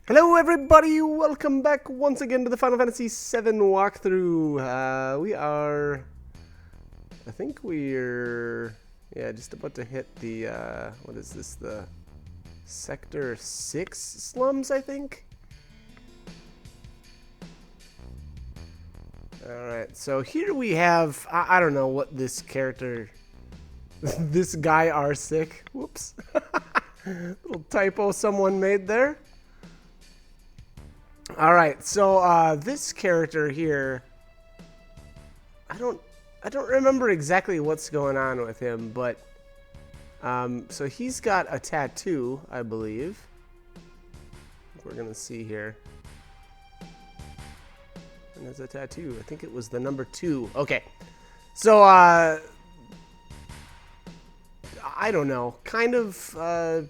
Hello everybody, welcome back once again to the Final Fantasy VII walkthrough. I think we're, just about to hit the, what is this, the Sector 6 slums, I think? Alright, so here we have, I don't know what this character, this guy R6, whoops, little typo someone made there. Alright, so this character here, I don't remember exactly what's going on with him, but so he's got a tattoo, I believe. We're gonna see here. And there's a tattoo. I think it was the number 2. Okay, so I don't know, kind of I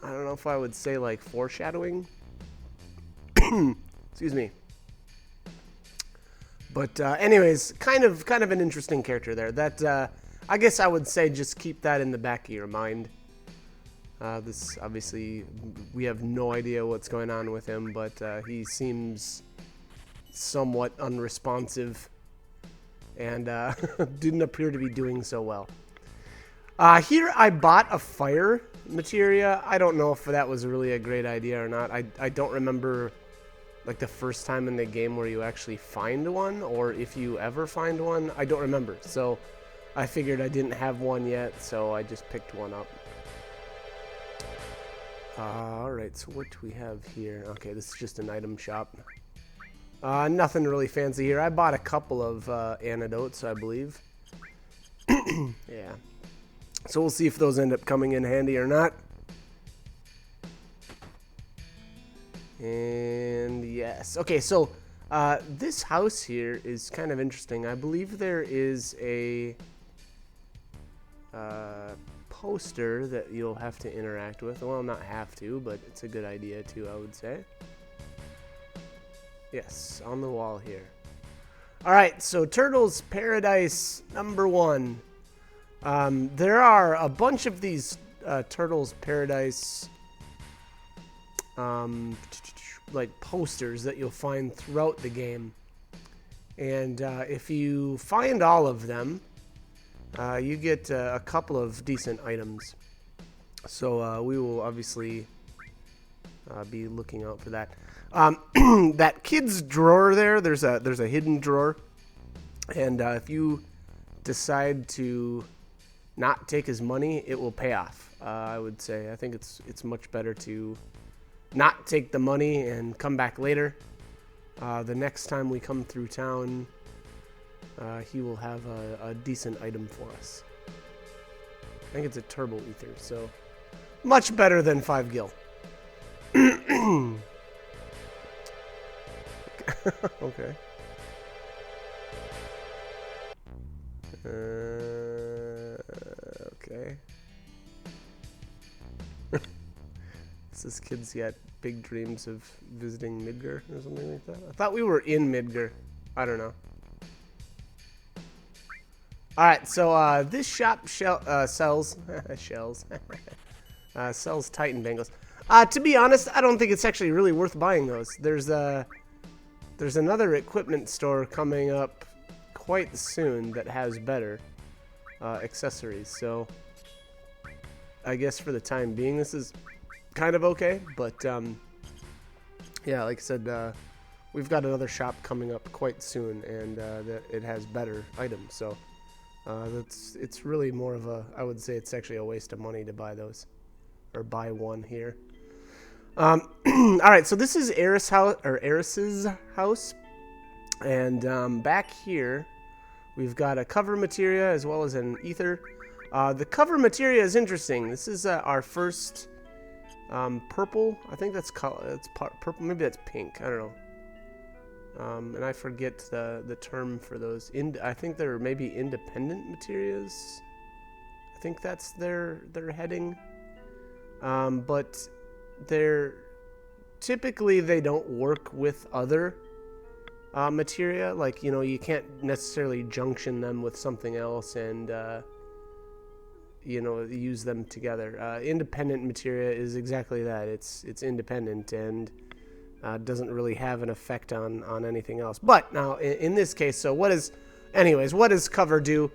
don't know if I would say like foreshadowing. Excuse me. But anyways, kind of an interesting character there. That I guess I would say just keep that in the back of your mind. This obviously we have no idea what's going on with him, but he seems somewhat unresponsive and didn't appear to be doing so well. Here I bought a fire materia. I don't know if that was really a great idea or not. I don't remember like the first time in the game where you actually find one, or if you ever find one. I don't remember, so I figured I didn't have one yet, so I just picked one up. Alright, so what do we have here? Okay, this is just an item shop. Nothing really fancy here. I bought a couple of antidotes, I believe. Yeah. So we'll see if those end up coming in handy or not. And yes. Okay, so this house here is kind of interesting. I believe there is a poster that you'll have to interact with. Well, not have to, but it's a good idea too, I would say. Yes, on the wall here. Alright, so Turtles Paradise number 1. There are a bunch of these Turtles Paradise like posters that you'll find throughout the game, and if you find all of them, you get a couple of decent items. So we will obviously be looking out for that. That kid's drawer there's a hidden drawer, and if you decide to not take his money, it will pay off. I would say I think it's much better to not take the money and come back later. The next time we come through town, he will have a decent item for us. I think it's a turbo ether, so much better than 5 gil. Okay. Okay. This kid's got big dreams of visiting Midgar or something like that. I thought we were in Midgar. I don't know. Alright, so this shop sells shells. Sells Titan bangles. To be honest, I don't think it's actually really worth buying those. There's another equipment store coming up quite soon that has better accessories. So I guess for the time being, this is kind of okay, but yeah, like I said, we've got another shop coming up quite soon, and that it has better items. So it's really more of a, I would say it's actually a waste of money to buy those, or buy one here. All right, so this is Eris's house, and back here we've got a cover materia as well as an ether. The cover materia is interesting. This is our first purple. I think that's color. It's purple. Maybe that's pink. I don't know. And I forget the term for those. I think they're maybe independent materials. I think that's their heading. But they're typically they don't work with other materia. Like, you know, you can't necessarily junction them with something else and use them together. Independent materia is exactly that. It's independent and doesn't really have an effect on anything else. But now in this case, so what does cover do?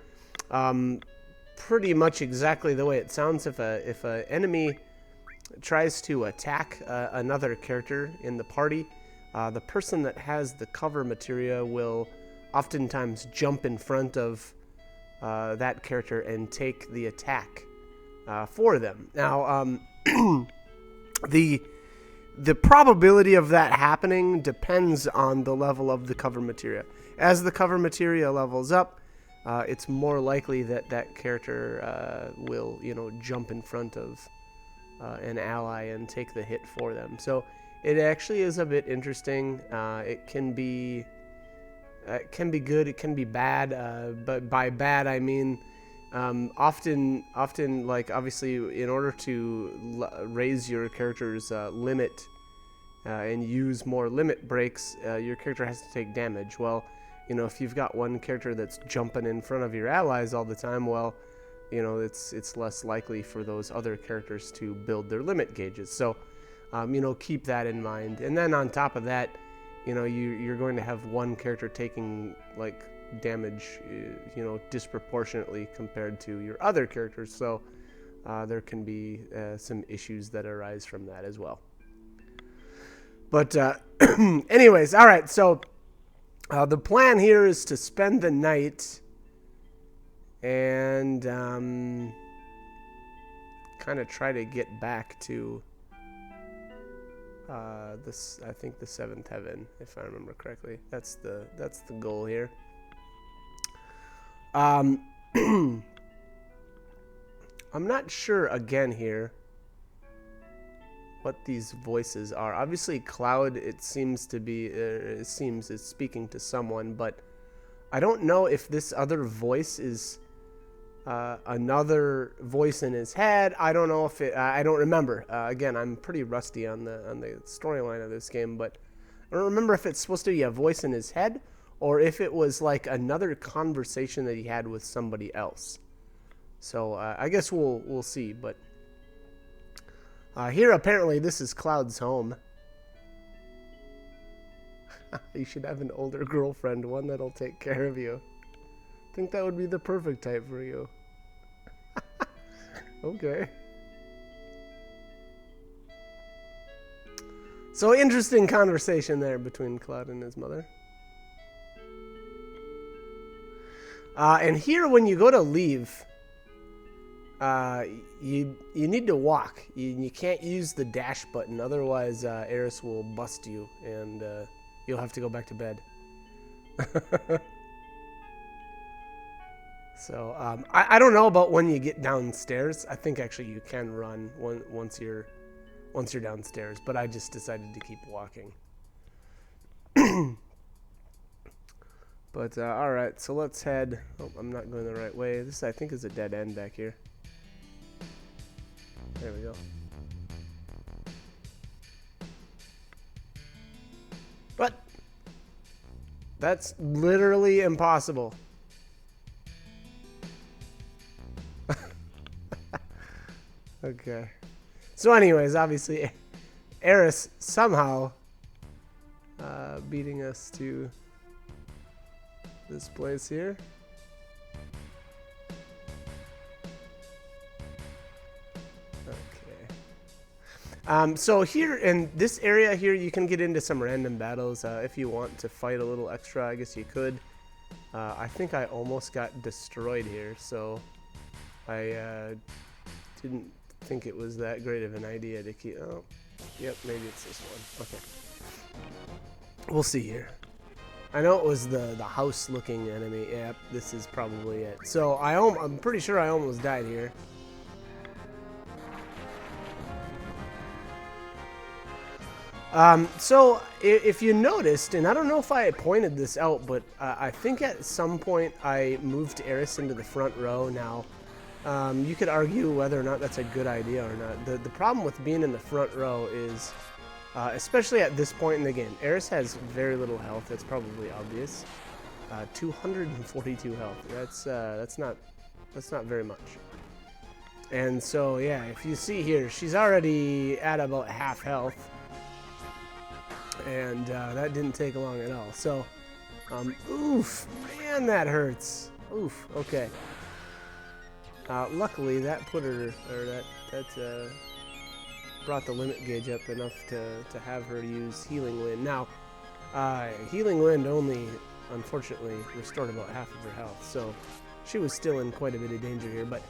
Pretty much exactly the way it sounds. If a enemy tries to attack another character in the party, the person that has the cover materia will oftentimes jump in front of that character and take the attack for them. Now, the probability of that happening depends on the level of the cover materia. As the cover materia levels up, it's more likely that that character will, jump in front of an ally and take the hit for them. So it actually is a bit interesting. It can be good, it can be bad, but by bad I mean often like obviously in order to raise your character's limit and use more limit breaks, your character has to take damage. Well, if you've got one character that's jumping in front of your allies all the time, well, it's less likely for those other characters to build their limit gauges. So, keep that in mind. And then on top of that, you're going to have one character taking like damage, disproportionately compared to your other characters. So there can be some issues that arise from that as well. But anyways, all right. So the plan here is to spend the night and kind of try to get back to this. I think the seventh heaven, if I remember correctly. That's the goal here. I'm not sure again here what these voices are. Obviously, Cloud, it seems is speaking to someone, but I don't know if this other voice is another voice in his head. I don't know if it. I don't remember. Again, I'm pretty rusty on the storyline of this game, but I don't remember if it's supposed to be a voice in his head or if it was like another conversation that he had with somebody else. So I guess we'll see. But here apparently this is Cloud's home. You should have an older girlfriend, one that'll take care of you. I think that would be the perfect type for you. Okay. So interesting conversation there between Cloud and his mother. And here when you go to leave, you need to walk. You can't use the dash button, otherwise Aeris will bust you and you'll have to go back to bed. So I don't know about when you get downstairs. I think actually you can run once you're downstairs, but I just decided to keep walking. But all right, so let's head. Oh, I'm not going the right way. This I think is a dead end back here. There we go. But that's literally impossible. Okay. So anyways, obviously Aeris somehow beating us to this place here. Okay. So here in this area here, you can get into some random battles. If you want to fight a little extra, I guess you could. I think I almost got destroyed here, so I didn't think it was that great of an idea to keep. Oh, yep, maybe it's this one. Okay. We'll see here. I know it was the house-looking enemy. Yep, this is probably it. So I'm pretty sure I almost died here. So if you noticed, and I don't know if I pointed this out, but I think at some point I moved Aeris into the front row. Now, you could argue whether or not that's a good idea or not. The problem with being in the front row is, especially at this point in the game, Aeris has very little health. That's probably obvious. 242 health. That's not very much. And so, yeah, if you see here, she's already at about half health. And that didn't take long at all. So, oof, man, that hurts. Oof, okay. Luckily, that put her, or that brought the limit gauge up enough to have her use Healing Wind. Now, Healing Wind only, unfortunately, restored about half of her health, so she was still in quite a bit of danger here. But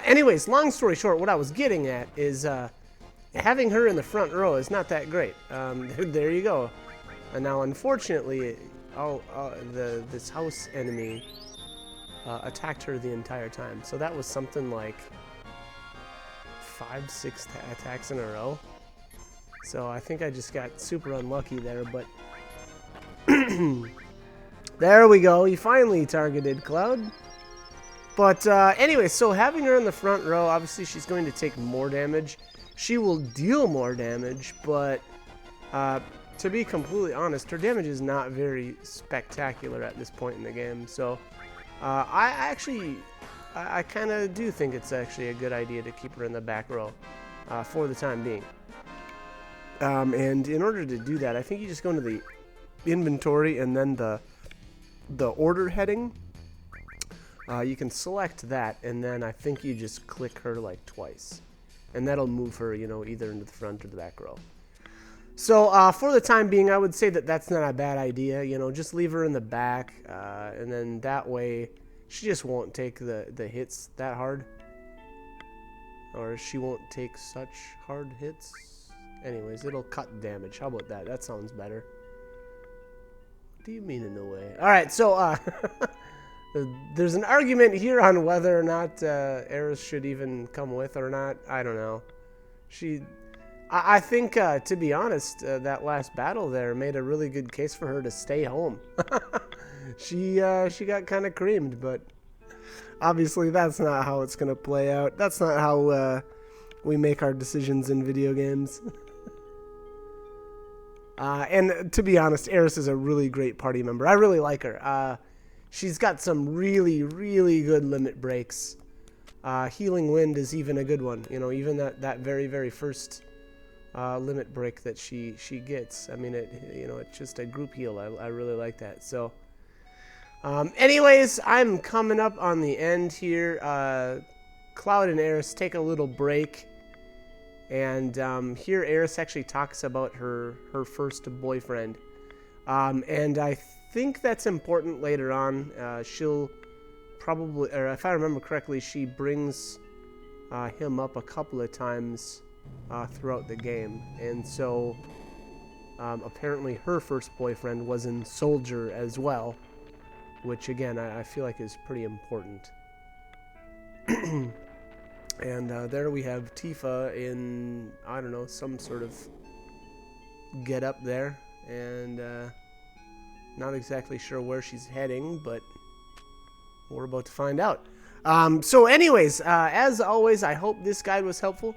anyways, long story short, what I was getting at is having her in the front row is not that great. There you go. And now, unfortunately, this house enemy attacked her the entire time. So that was something like 5-6 attacks in a row. So I think I just got super unlucky there, but there we go. He finally targeted Cloud. But anyway, so having her in the front row, obviously she's going to take more damage. She will deal more damage, but to be completely honest, her damage is not very spectacular at this point in the game. So I kind of do think it's actually a good idea to keep her in the back row for the time being. And in order to do that, I think you just go into the inventory and then the order heading. You can select that, and then I think you just click her like twice. And that'll move her, you know, either into the front or the back row. So for the time being, I would say that that's not a bad idea. You know, just leave her in the back, and then that way she just won't take the hits that hard. Or she won't take such hard hits. Anyways, it'll cut damage. How about that? That sounds better. What do you mean in a way? Alright, so there's an argument here on whether or not Aeris should even come with or not. I don't know. I think, to be honest, that last battle there made a really good case for her to stay home. She got kind of creamed, but obviously that's not how it's going to play out. That's not how we make our decisions in video games. And to be honest, Aeris is a really great party member. I really like her. She's got some really, really good limit breaks. Healing Wind is even a good one. You know, even that very, very first limit break that she gets. I mean, it's just a group heal. I really like that. So, anyways, I'm coming up on the end here. Cloud and Aeris take a little break. And here Aeris actually talks about her first boyfriend. And I think that's important later on. She'll probably, or if I remember correctly, she brings him up a couple of times throughout the game. And so apparently her first boyfriend was in Soldier as well, which again I feel like is pretty important. And there we have Tifa in, I don't know, some sort of get up there. And not exactly sure where she's heading, but we're about to find out. So anyways, as always, I hope this guide was helpful.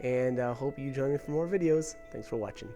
And I hope you join me for more videos. Thanks for watching.